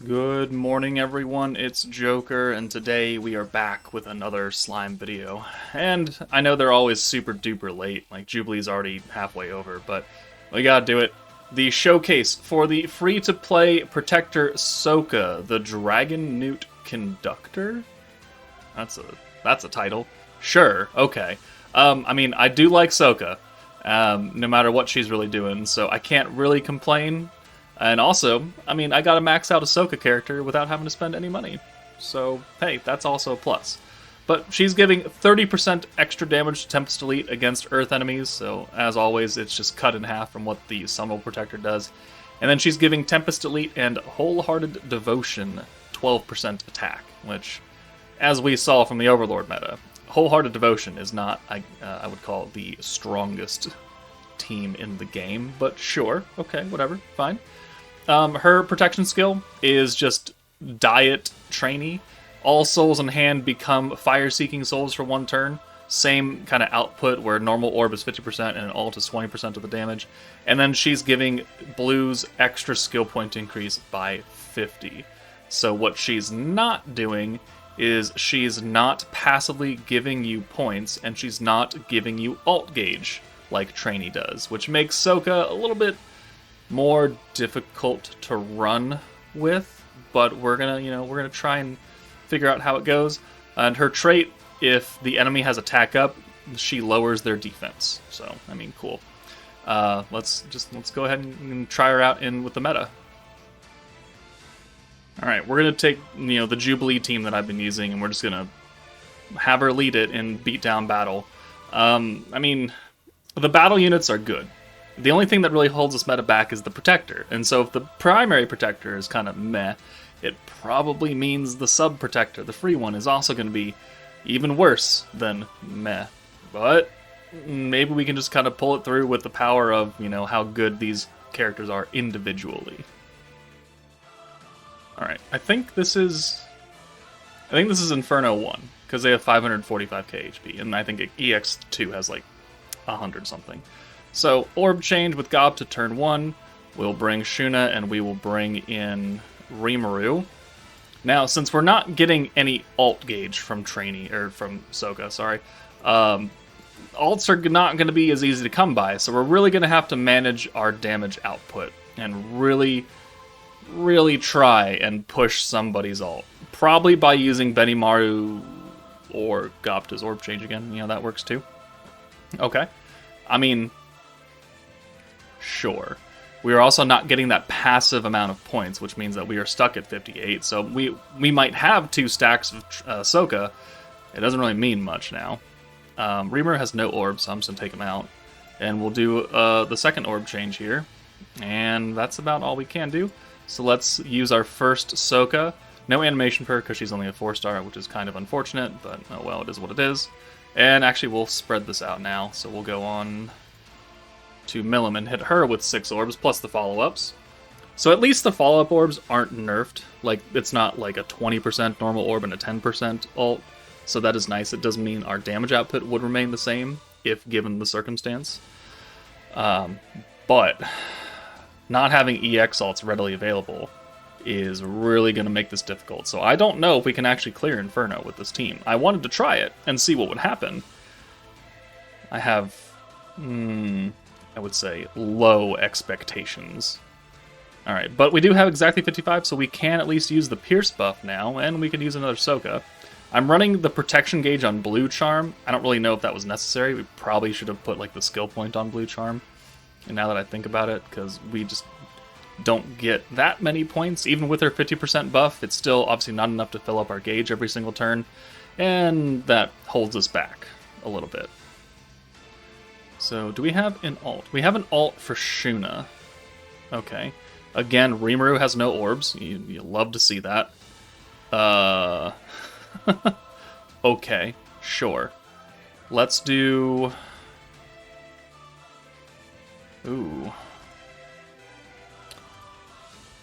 Good morning, everyone. It's Joker, and today we are back with another slime video. And I know they're always super duper late, like Jubilee's already halfway over, but we gotta do it. The showcase for the free-to-play Protector Souka, the Dragon Newt Conductor? That's a title. Sure, okay. I mean, I do like Souka, no matter what she's really doing, so I can't really complain. And also, I mean, I got to max out a Souka character without having to spend any money. So, hey, that's also a plus. But she's giving 30% extra damage to Tempest Elite against Earth enemies, so as always, it's just cut in half from what the Sunwell Protector does. And then she's giving Tempest Elite and Wholehearted Devotion 12% attack, which, as we saw from the Overlord meta, Wholehearted Devotion is not, I would call, the strongest team in the game, but sure, okay, whatever, fine. Her protection skill is just Diet TREYNI. All souls in hand become fire-seeking souls for one turn. Same kind of output where normal orb is 50% and an ult is 20% of the damage. And then she's giving Blue's extra skill point increase by 50. So what she's not doing is she's not passively giving you points, and she's not giving you ult gauge like TREYNI does, which makes Souka a little bit more difficult to run with, but we're gonna try and figure out how it goes. And her trait, if the enemy has attack up, she lowers their defense. So, I mean, cool. Let's go ahead and try her out in with the meta. Alright, we're gonna take, the Jubilee team that I've been using, and we're just gonna have her lead it in beatdown battle. I mean, the battle units are good. The only thing that really holds this meta back is the Protector, and so if the primary Protector is kind of meh, it probably means the sub-Protector, the free one, is also going to be even worse than meh. But maybe we can just kind of pull it through with the power of, how good these characters are individually. Alright, I think this is Inferno 1, because they have 545k HP, and I think EX2 has like 100 something. So, Orb Change with Gob to turn 1, we'll bring Shuna, and we will bring in Rimuru. Now, since we're not getting any ult gauge from TREYNI, or from Souka, sorry, ults are not going to be as easy to come by, so we're really going to have to manage our damage output, and really, really try and push somebody's ult. Probably by using Benimaru or Gopta's Orb Change again, that works too. Okay. I mean, sure. We are also not getting that passive amount of points, which means that we are stuck at 58. So we might have 2 stacks of Souka. It doesn't really mean much now. Reamer has no orbs, so I'm just going to take him out. And we'll do the second orb change here. And that's about all we can do. So let's use our first Souka. No animation for her because she's only a 4-star, which is kind of unfortunate, but oh well, it is what it is. And actually, we'll spread this out now. So we'll go on to Milim and hit her with 6 orbs, plus the follow-ups. So at least the follow-up orbs aren't nerfed. Like, it's not like a 20% normal orb and a 10% ult. So that is nice. It does mean our damage output would remain the same, if given the circumstance. But not having EX ults readily available is really going to make this difficult. So I don't know if we can actually clear Inferno with this team. I wanted to try it and see what would happen. I have, I would say, low expectations. Alright, but we do have exactly 55, so we can at least use the Pierce buff now, and we can use another Souka. I'm running the protection gauge on Blue Charm. I don't really know if that was necessary. We probably should have put like the skill point on Blue Charm. And now that I think about it, because we just don't get that many points. Even with her 50% buff, it's still obviously not enough to fill up our gauge every single turn, and that holds us back a little bit. So, do we have an ult? We have an ult for Shuna. Okay. Again, Rimuru has no orbs. You love to see that. Okay, sure. Let's do... Ooh.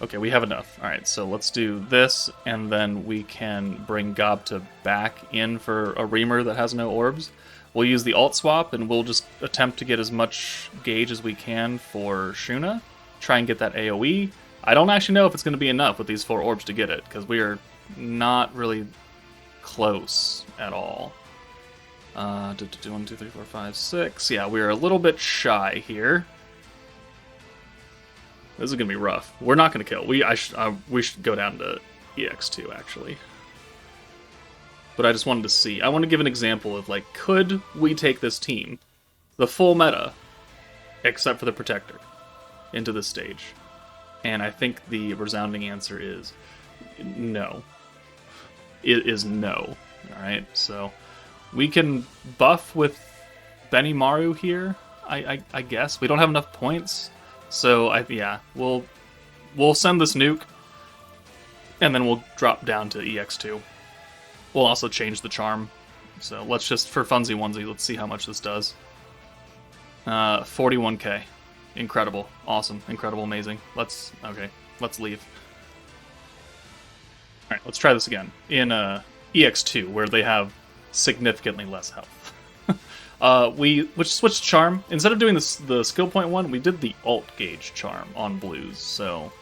Okay, we have enough. Alright, so let's do this, and then we can bring Gobta back in for a Reamer that has no orbs. We'll use the alt swap, and we'll just attempt to get as much gauge as we can for Shuna. Try and get that AoE. I don't actually know if it's going to be enough with these 4 orbs to get it, because we are not really close at all. 1, 2, 3, 4, 5, 6. Yeah, we're a little bit shy here. This is going to be rough. We're not going to kill. We should go down to EX2, actually. But I just wanted to see. I want to give an example of, like, could we take this team, the full meta, except for the Protector, into this stage? And I think the resounding answer is no. It is no. Alright, so we can buff with Benimaru here, I guess. We don't have enough points, so yeah, we'll send this nuke, and then we'll drop down to EX2. We'll also change the charm. So let's just, for funzy onesie, let's see how much this does. 41k. Incredible. Awesome. Incredible. Amazing. Let's leave. Alright, let's try this again. In EX2, where they have significantly less health. We switched charm. Instead of doing the skill point one, we did the alt gauge charm on blues. So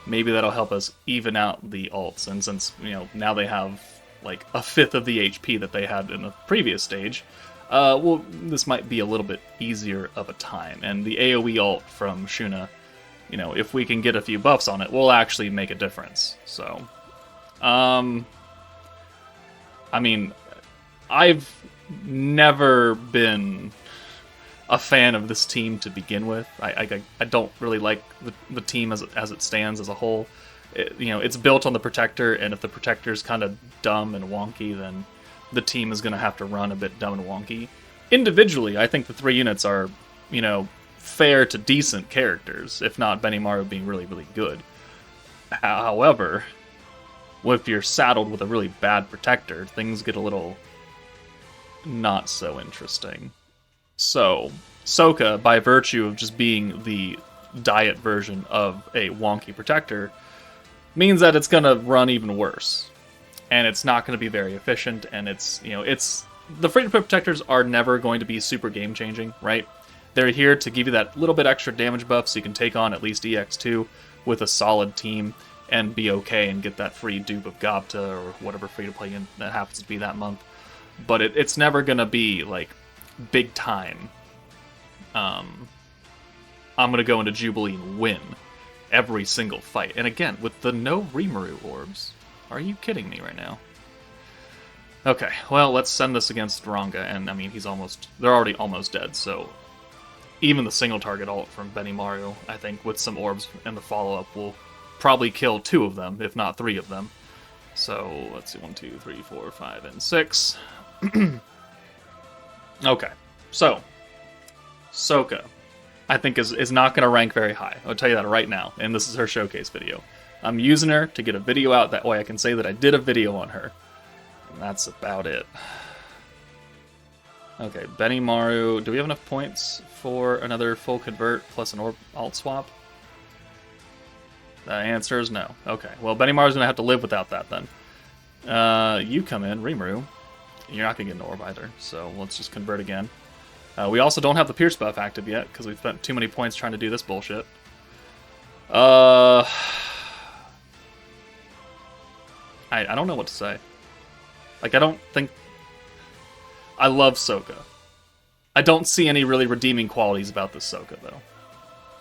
maybe that'll help us even out the alts. And since, now they have like a fifth of the HP that they had in the previous stage, well, this might be a little bit easier of a time. And the AoE ult from Shuna, if we can get a few buffs on it, will actually make a difference. So, I mean, I've never been a fan of this team to begin with. I don't really like the team as it stands as a whole. It's built on the Protector, and if the Protector's kind of dumb and wonky, then the team is going to have to run a bit dumb and wonky. Individually, I think the 3 units are, fair to decent characters, if not Benimaru being really, really good. However, if you're saddled with a really bad Protector, things get a little not so interesting. So, Souka, by virtue of just being the diet version of a wonky Protector, means that it's going to run even worse. And it's not going to be very efficient, and it's the free-to-play Protectors are never going to be super game-changing, right? They're here to give you that little bit extra damage buff so you can take on at least EX2 with a solid team and be okay and get that free dupe of Gobta or whatever free-to-play that happens to be that month. But it's never going to be, like, big time. I'm going to go into Jubilee and win every single fight. And again, with the no Rimuru orbs. Are you kidding me right now? Okay, well, let's send this against Ranga, and I mean, they're already almost dead, so even the single target ult from Benimaru, I think, with some orbs and the follow-up will probably kill 2 of them, if not 3 of them. So, let's see, 1, 2, 3, 4, 5, and 6. Okay, so, Souka, I think, is not going to rank very high. I'll tell you that right now, and this is her showcase video. I'm using her to get a video out, that way I can say that I did a video on her. And that's about it. Okay, Benimaru, do we have enough points for another full convert plus an alt swap? The answer is no. Okay, well, Benimaru's going to have to live without that then. You come in, Rimuru. You're not going to get an orb either, so let's just convert again. We also don't have the Pierce buff active yet, because we've spent too many points trying to do this bullshit. I don't know what to say. Like, I don't think... I love Souka. I don't see any really redeeming qualities about this Souka, though.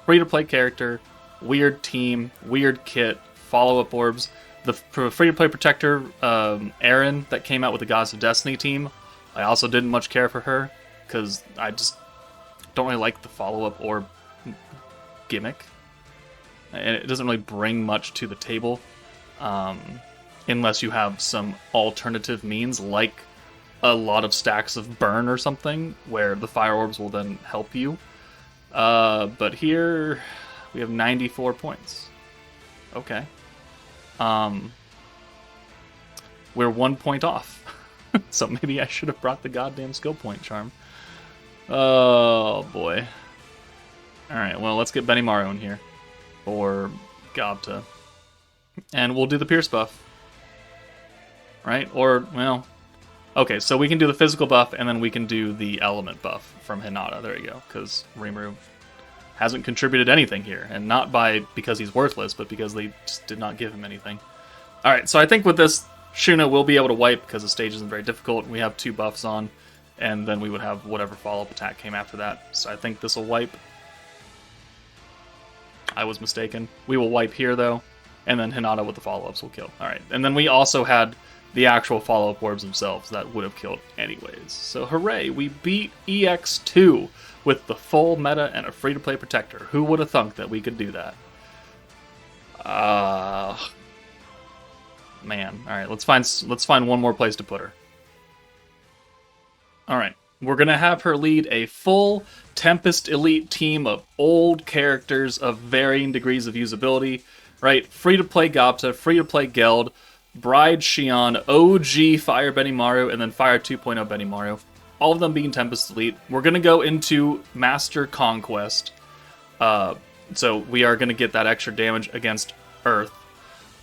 Free-to-play character, weird team, weird kit, follow-up orbs. The free-to-play Protector, Erin, that came out with the Gods of Destiny team, I also didn't much care for her, because I just don't really like the follow-up orb gimmick. And it doesn't really bring much to the table. Unless you have some alternative means, like a lot of stacks of burn or something, where the fire orbs will then help you. But here, we have 94 points. Okay. We're 1 point off. So maybe I should have brought the goddamn skill point charm. Oh, boy. Alright, well, let's get Benimaru in here. Or Gobta. And we'll do the Pierce buff. Right? Or, well... Okay, so we can do the physical buff, and then we can do the element buff from Hinata. There you go, because Rimuru hasn't contributed anything here, and not because he's worthless, but because they just did not give him anything. Alright, so I think with this, Shuna will be able to wipe because the stage isn't very difficult. We have 2 buffs on, and then we would have whatever follow-up attack came after that. So I think this will wipe. I was mistaken. We will wipe here, though, and then Hinata with the follow-ups will kill. Alright, and then we also had the actual follow-up orbs themselves that would have killed anyways. So hooray, we beat EX2 with the full meta and a free-to-play protector. Who would have thunk that we could do that? Man. Alright, let's find one more place to put her. Alright, we're gonna have her lead a full Tempest Elite team of old characters of varying degrees of usability. Right? Free-to-play Gapta, free-to-play Geld, Bride Shion, OG Fire Benimaru, and then Fire 2.0 Benimaru. All of them being Tempest Elite. We're going to go into Master Conquest. So we are going to get that extra damage against Earth.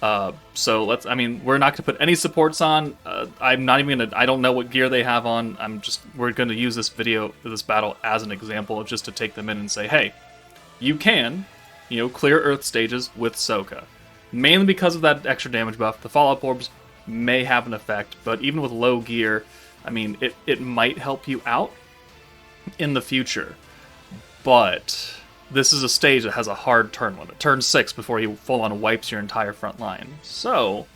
So we're not going to put any supports on. I'm not even going to, I don't know what gear they have on. We're going to use this battle as an example, just to take them in and say, hey, you can, clear Earth stages with Souka. Mainly because of that extra damage buff. The follow-up orbs may have an effect, but even with low gear, it might help you out in the future. But this is a stage that has a hard turn limit. Turn 6 before he full-on wipes your entire front line. So,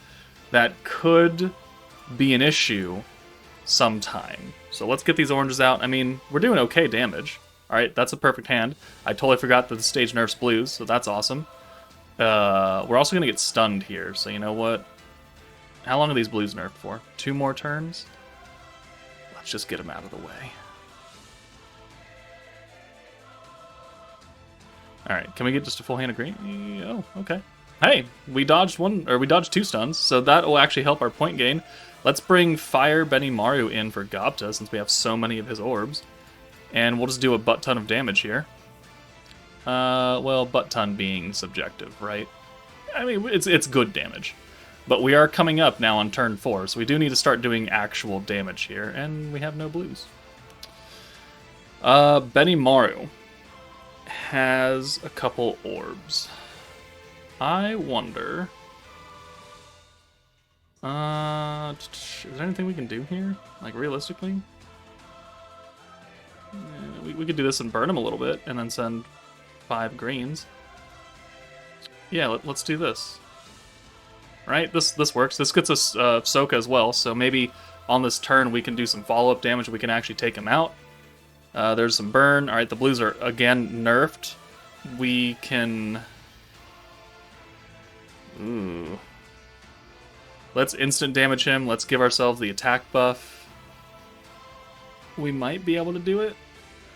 that could be an issue sometime. So let's get these oranges out. We're doing okay damage. Alright, that's a perfect hand. I totally forgot that the stage nerfs blues, so that's awesome. We're also going to get stunned here, so you know what? How long are these blues nerfed for? 2 more turns? Let's just get them out of the way. Alright, can we get just a full hand of green? Oh, okay. Hey, we dodged 2 stuns, so that will actually help our point gain. Let's bring Fire Benimaru in for Gapta, since we have so many of his orbs. And we'll just do a butt ton of damage here. Well, butt ton being subjective, right? It's good damage. But we are coming up now on turn 4, so we do need to start doing actual damage here, and we have no blues. Benimaru has a couple orbs. I wonder... is there anything we can do here? Like, realistically? Yeah, we could do this and burn him a little bit, and then send 5 greens. Yeah, let's do this. Right? This works. This gets us Souka as well, so maybe on this turn we can do some follow-up damage. We can actually take him out. There's some burn. Alright, the blues are, again, nerfed. We can... Ooh. Let's instant damage him. Let's give ourselves the attack buff. We might be able to do it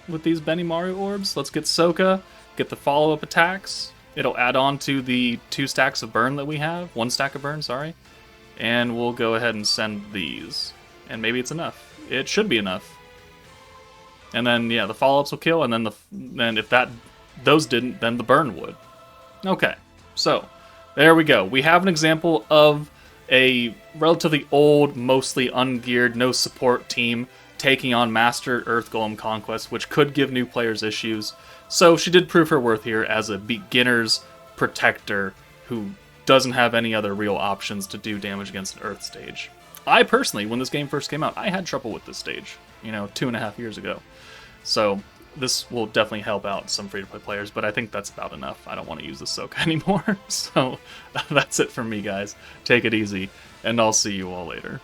with these Benimaru orbs. Let's get Souka, get the follow-up attacks. It'll add on to the 2 stacks of burn that we have. 1 stack of burn, sorry. And we'll go ahead and send these. And maybe it's enough. It should be enough. And then, yeah, the follow-ups will kill, and then if those didn't, then the burn would. Okay, so there we go. We have an example of a relatively old, mostly ungeared, no support team taking on Master Earth Golem Conquest, which could give new players issues. So she did prove her worth here as a beginner's protector who doesn't have any other real options to do damage against an Earth stage. I personally, when this game first came out, I had trouble with this stage, 2.5 years ago. So this will definitely help out some free-to-play players, but I think that's about enough. I don't want to use this Souka anymore. So that's it from me, guys. Take it easy, and I'll see you all later.